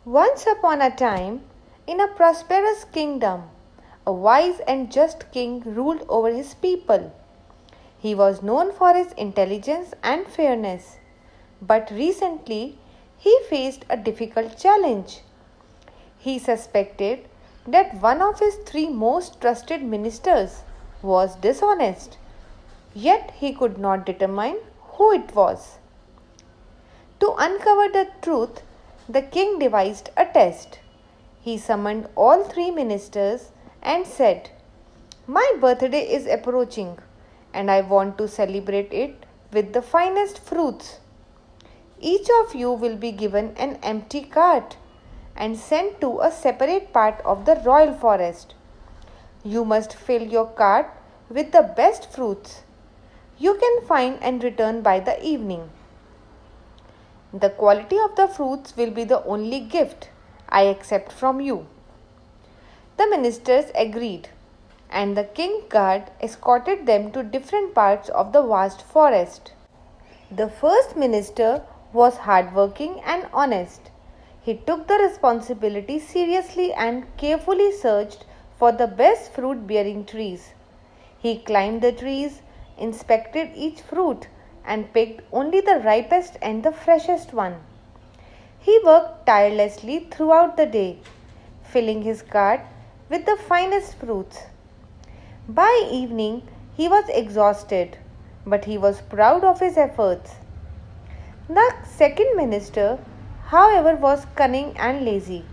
Once upon a time, in a prosperous kingdom, a wise and just king ruled over his people. He was known for his intelligence and fairness, but recently he faced a difficult challenge. He suspected that one of his three most trusted ministers was dishonest, yet he could not determine who it was. To uncover the truth, the king devised a test. He summoned all three ministers and said, "My birthday is approaching, and I want to celebrate it with the finest fruits. Each of you will be given an empty cart and sent to a separate part of the royal forest. You must fill your cart with the best fruits you can find and return by the evening. The quality of the fruits will be the only gift I accept from you." The ministers agreed, and the king's guard escorted them to different parts of the vast forest. The first minister was hardworking and honest. He took the responsibility seriously and carefully searched for the best fruit bearing trees. He climbed the trees, inspected each fruit, and picked only the ripest and the freshest one. He worked tirelessly throughout the day, filling his cart with the finest fruits. By evening, he was exhausted, but he was proud of his efforts. The second minister, however, was cunning and lazy.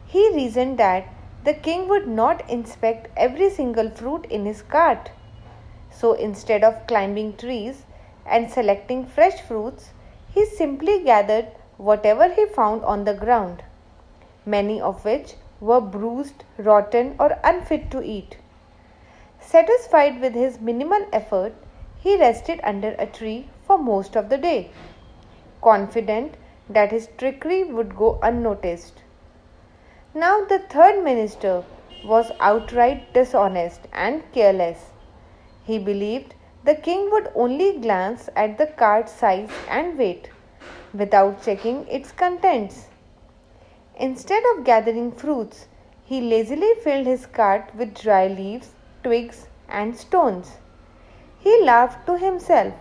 He reasoned that the king would not inspect every single fruit in his cart. So instead of climbing trees and selecting fresh fruits, he simply gathered whatever he found on the ground, many of which were bruised, rotten, or unfit to eat. Satisfied with his minimal effort, he rested under a tree for most of the day, confident that his trickery would go unnoticed. Now the third minister was outright dishonest and careless. He believed the king would only glance at the cart's size and weight, without checking its contents. Instead of gathering fruits, he lazily filled his cart with dry leaves, twigs, and stones. He laughed to himself,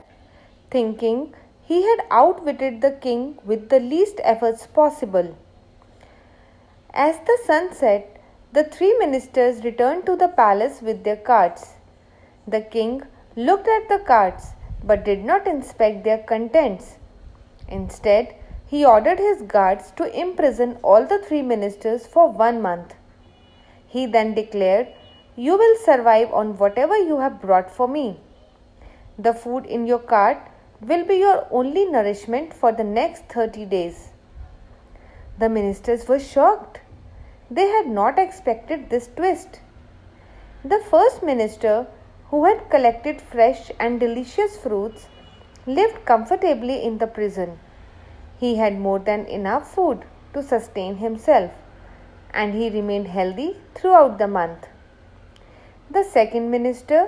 thinking he had outwitted the king with the least efforts possible. As the sun set, the three ministers returned to the palace with their carts. The king looked at the carts but did not inspect their contents. Instead, he ordered his guards to imprison all the three ministers for 1 month. He then declared, "You will survive on whatever you have brought for me. The food in your cart will be your only nourishment for the next 30 days. The ministers were shocked. They had not expected this twist. The first minister, who had collected fresh and delicious fruits, lived comfortably in the prison. He had more than enough food to sustain himself, and he remained healthy throughout the month. The second minister,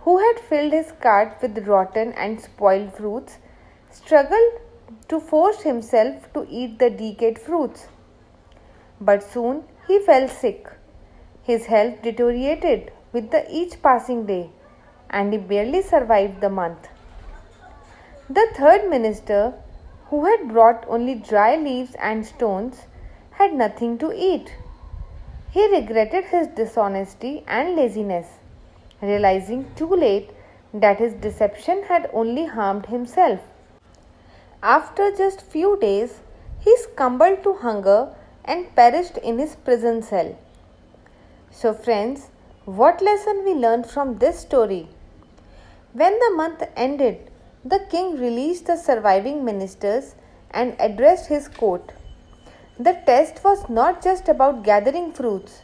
who had filled his cart with rotten and spoiled fruits, struggled to force himself to eat the decayed fruits. But soon he fell sick. His health deteriorated with each passing day, and he barely survived the month. The third minister, who had brought only dry leaves and stones, had nothing to eat. He regretted his dishonesty and laziness, realizing too late that his deception had only harmed himself. After just few days, he succumbed to hunger and perished in his prison cell. So friends, what lesson we learned from this story? When the month ended, the king released the surviving ministers and addressed his court. The test was not just about gathering fruits.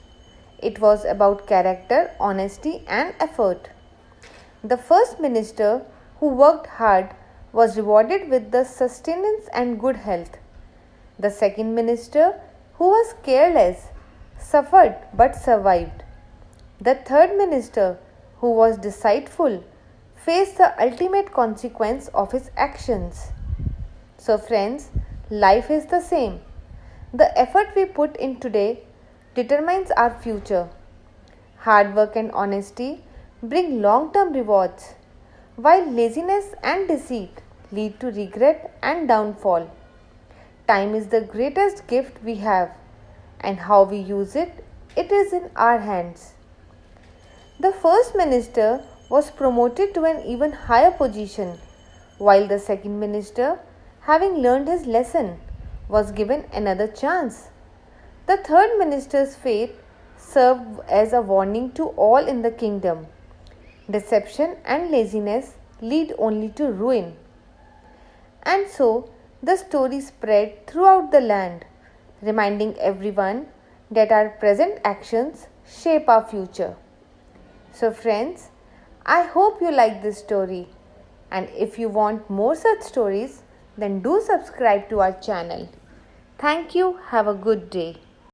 It was about character, honesty, and effort. The first minister, who worked hard, was rewarded with the sustenance and good health. The second minister, who was careless, suffered but survived. The third minister, who was deceitful, faced the ultimate consequence of his actions. So friends, life is the same. The effort we put in today determines our future. Hard work and honesty bring long term rewards, while laziness and deceit lead to regret and downfall. Time is the greatest gift we have, and how we use it, it is in our hands. The first minister was promoted to an even higher position, while the second minister, having learned his lesson, was given another chance. The third minister's fate served as a warning to all in the kingdom. Deception and laziness lead only to ruin. And so the story spread throughout the land, reminding everyone that our present actions shape our future. So, friends, I hope you like this story. And if you want more such stories, then do subscribe to our channel. Thank you. Have a good day.